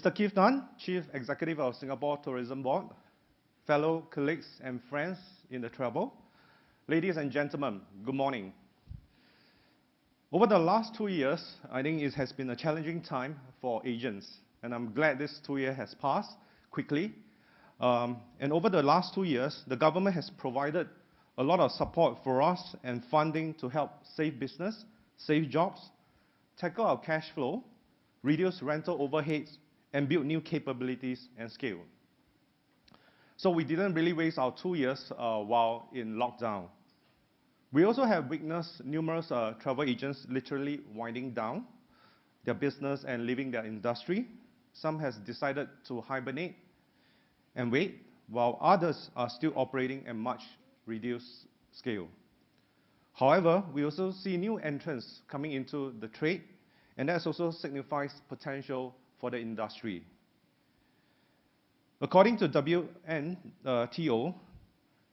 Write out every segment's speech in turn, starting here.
Mr. Keith Tan, Chief Executive of Singapore Tourism Board, fellow colleagues and friends in the travel, ladies and gentlemen, good morning. Over the last 2 years, I think it has been a challenging time for agents, and I'm glad this 2 years has passed quickly. And over the last 2 years, the government has provided a lot of support for us and funding to help save business, save jobs, tackle our cash flow, reduce rental overheads, and build new capabilities and scale. So we didn't really waste our 2 years while in lockdown. We also have witnessed numerous travel agents literally winding down their business and leaving their industry. Some has decided to hibernate and wait, while others are still operating at much reduced scale. However, we also see new entrants coming into the trade, and that also signifies potential for the industry. According to WNTO,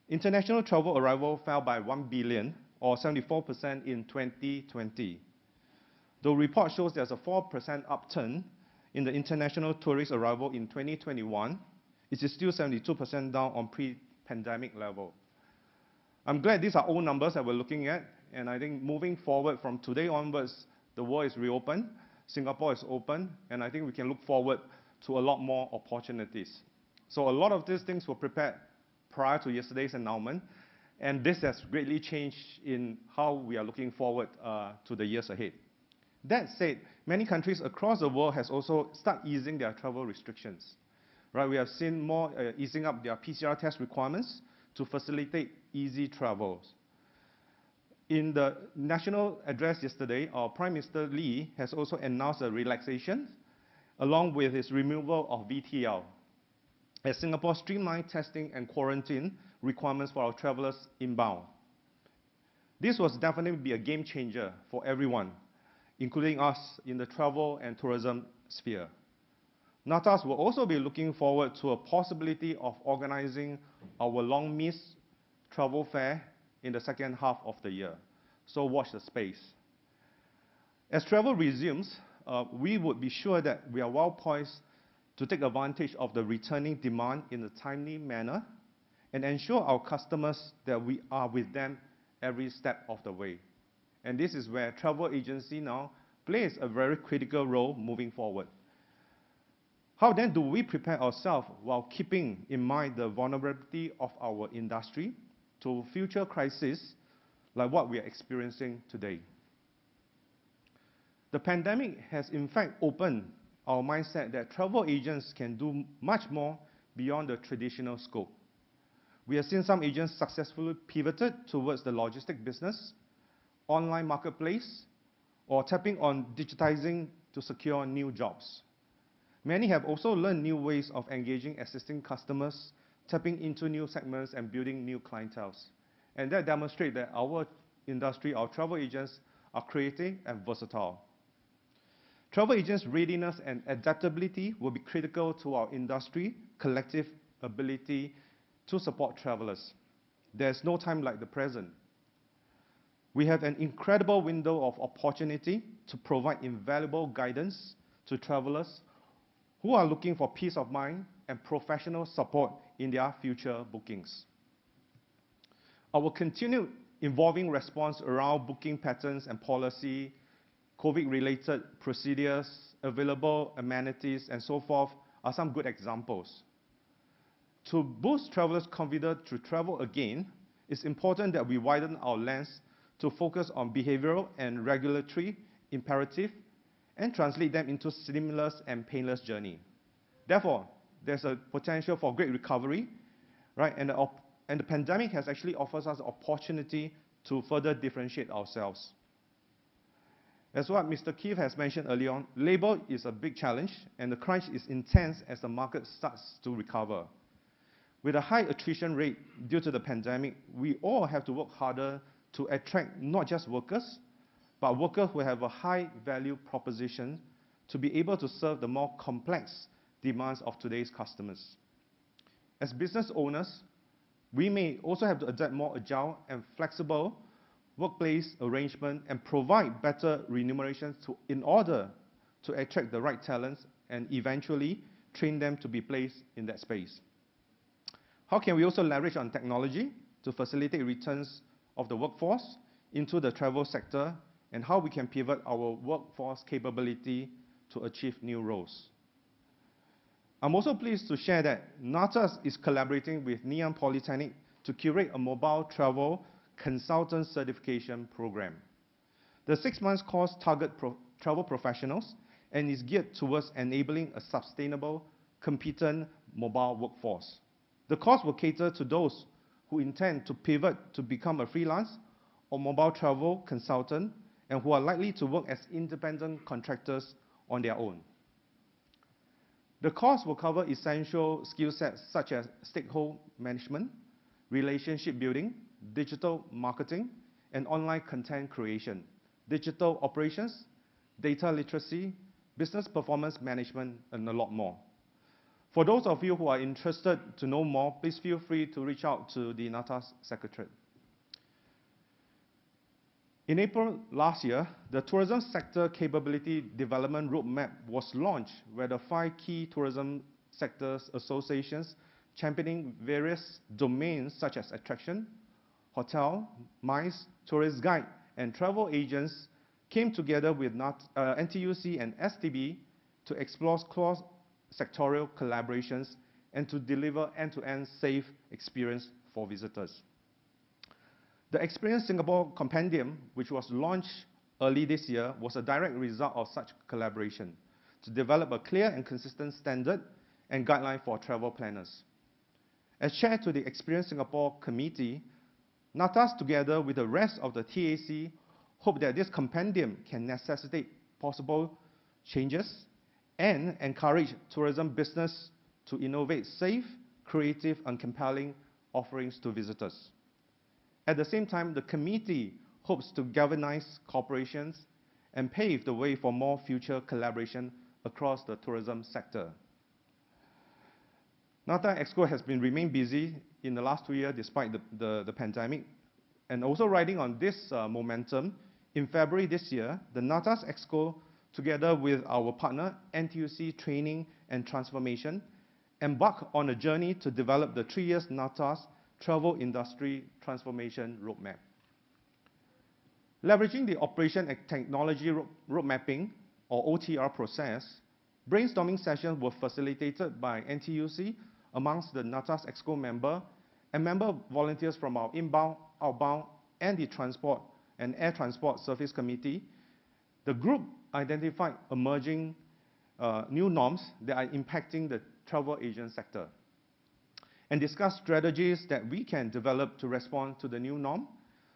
international travel arrival fell by 1 billion, or 74% in 2020. The report shows there's a 4% upturn in the international tourist arrival in 2021. It is still 72% down on pre-pandemic level. I'm glad these are all numbers that we're looking at, and I think moving forward from today onwards, the world is reopened, Singapore is open, and I think we can look forward to a lot more opportunities. So a lot of these things were prepared prior to yesterday's announcement, and this has greatly changed in how we are looking forward to the years ahead. That said, many countries across the world has also started easing their travel restrictions. Right, we have seen more easing up their PCR test requirements to facilitate easy travels. In the national address yesterday, our Prime Minister Lee has also announced a relaxation along with his removal of VTL, as Singapore streamlined testing and quarantine requirements for our travelers inbound. This was definitely be a game changer for everyone, including us in the travel and tourism sphere. NATAS will also be looking forward to a possibility of organizing our long-missed travel fair in the second half of the year. So watch the space. As travel resumes, we would be sure that we are well poised to take advantage of the returning demand in a timely manner and ensure our customers that we are with them every step of the way. And this is where travel agency now plays a very critical role moving forward. How then do we prepare ourselves while keeping in mind the vulnerability of our industry to future crises like what we are experiencing today? The pandemic has in fact opened our mindset that travel agents can do much more beyond the traditional scope. We have seen some agents successfully pivoted towards the logistic business, online marketplace, or tapping on digitizing to secure new jobs. Many have also learned new ways of engaging existing customers, tapping into new segments and building new clienteles. And that demonstrates that our industry, our travel agents, are creative and versatile. Travel agents' readiness and adaptability will be critical to our industry collective ability to support travelers. There's no time like the present. We have an incredible window of opportunity to provide invaluable guidance to travelers who are looking for peace of mind and professional support in their future bookings. Our continued evolving response around booking patterns and policy, COVID-related procedures, available amenities, and so forth are some good examples. To boost travelers' confidence to travel again, it's important that we widen our lens to focus on behavioral and regulatory imperative and translate them into seamless and painless journey. Therefore, there's a potential for great recovery, right? And the pandemic has actually offers us the opportunity to further differentiate ourselves. As what Mr. Keith has mentioned earlier on, labor is a big challenge, and the crunch is intense as the market starts to recover. With a high attrition rate due to the pandemic, we all have to work harder to attract not just workers, but workers who have a high value proposition to be able to serve the more complex demands of today's customers. As business owners, we may also have to adapt more agile and flexible workplace arrangement and provide better remuneration in order to attract the right talents and eventually train them to be placed in that space. How can we also leverage on technology to facilitate returns of the workforce into the travel sector, and how we can pivot our workforce capability to achieve new roles? I'm also pleased to share that NATAS is collaborating with Ngee Ann Polytechnic to curate a mobile travel consultant certification program. The 6-month course targets travel professionals and is geared towards enabling a sustainable, competent mobile workforce. The course will cater to those who intend to pivot to become a freelance or mobile travel consultant and who are likely to work as independent contractors on their own. The course will cover essential skill sets such as stakeholder management, relationship building, digital marketing, and online content creation, digital operations, data literacy, business performance management, and a lot more. For those of you who are interested to know more, please feel free to reach out to the NATAS Secretariat. In April last year, the Tourism Sector Capability Development Roadmap was launched, where the 5 key tourism sectors associations championing various domains such as attraction, hotel, MICE, tourist guide, and travel agents came together with NTUC and STB to explore cross-sectorial collaborations and to deliver end-to-end safe experience for visitors. The Experience Singapore Compendium, which was launched early this year, was a direct result of such collaboration to develop a clear and consistent standard and guideline for travel planners. As chair to the Experience Singapore Committee, NATAS, together with the rest of the TAC, hope that this compendium can necessitate possible changes and encourage tourism business to innovate safe, creative, and compelling offerings to visitors. At the same time, the committee hopes to galvanize corporations and pave the way for more future collaboration across the tourism sector. NATA Exco has remained busy in the last 2 years despite the pandemic. And also riding on this momentum, in February this year, the NATAS Exco, together with our partner, NTUC Training and Transformation, embarked on a journey to develop the 3 years NATAS Travel Industry Transformation Roadmap. Leveraging the Operation and Technology Road Mapping, or OTR process, brainstorming sessions were facilitated by NTUC amongst the NATAS Exco member and member volunteers from our inbound, outbound, and the Transport and Air Transport Service Committee. The group identified emerging new norms that are impacting the travel agent sector and discussed strategies that we can develop to respond to the new norm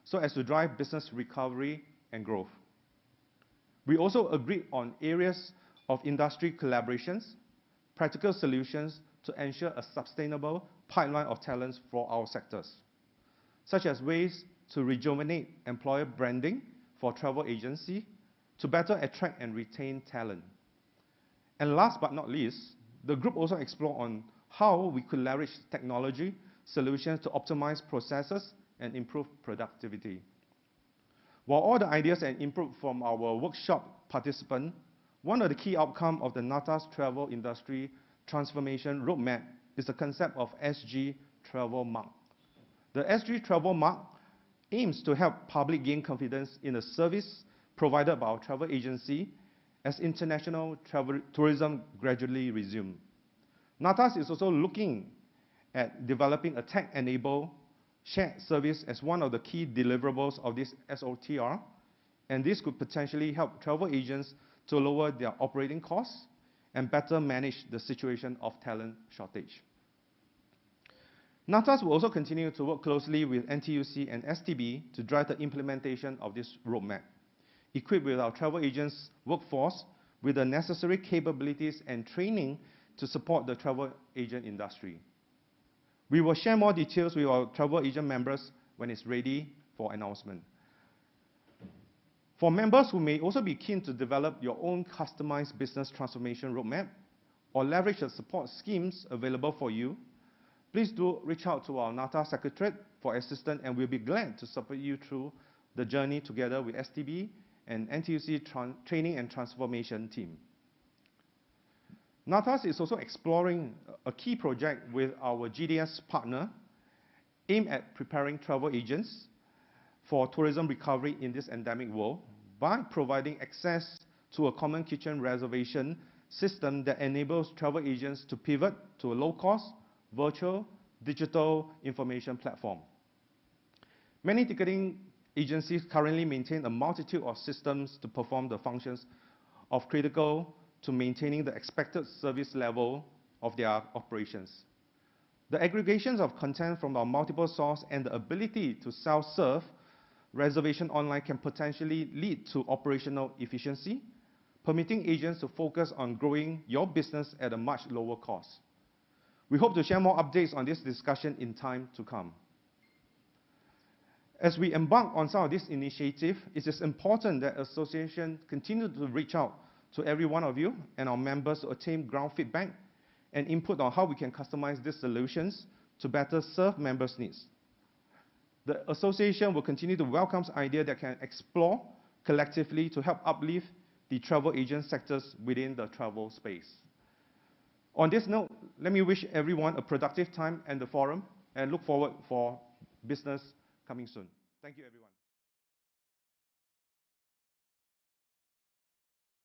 so as to drive business recovery and growth. We also agreed on areas of industry collaborations, practical solutions to ensure a sustainable pipeline of talents for our sectors, such as ways to rejuvenate employer branding for travel agency to better attract and retain talent. And last but not least, the group also explored on how we could leverage technology solutions to optimize processes and improve productivity. While all the ideas and input from our workshop participants, one of the key outcomes of the NATAS Travel Industry Transformation Roadmap is the concept of SG Travel Mark. The SG Travel Mark aims to help public gain confidence in the service provided by our travel agency as international tourism gradually resume. NATAS is also looking at developing a tech-enabled shared service as one of the key deliverables of this SOTR, and this could potentially help travel agents to lower their operating costs and better manage the situation of talent shortage. NATAS will also continue to work closely with NTUC and STB to drive the implementation of this roadmap, equipped with our travel agents' workforce with the necessary capabilities and training to support the travel agent industry. We will share more details with our travel agent members when it's ready for announcement. For members who may also be keen to develop your own customized business transformation roadmap or leverage the support schemes available for you, please do reach out to our NATA Secretariat for assistance, and we'll be glad to support you through the journey together with STB and NTUC Training and Transformation team. NATAS is also exploring a key project with our GDS partner aimed at preparing travel agents for tourism recovery in this endemic world by providing access to a common kitchen reservation system that enables travel agents to pivot to a low-cost, virtual, digital information platform. Many ticketing agencies currently maintain a multitude of systems to perform the functions of critical to maintaining the expected service level of their operations. The aggregations of content from our multiple sources and the ability to self-serve reservation online can potentially lead to operational efficiency, permitting agents to focus on growing your business at a much lower cost. We hope to share more updates on this discussion in time to come. As we embark on some of this initiative, it is important that association continue to reach out to every one of you and our members to obtain ground feedback and input on how we can customize these solutions to better serve members' needs. The association will continue to welcome ideas that can explore collectively to help uplift the travel agent sectors within the travel space. On this note, let me wish everyone a productive time at the forum and look forward for business coming soon. Thank you, everyone.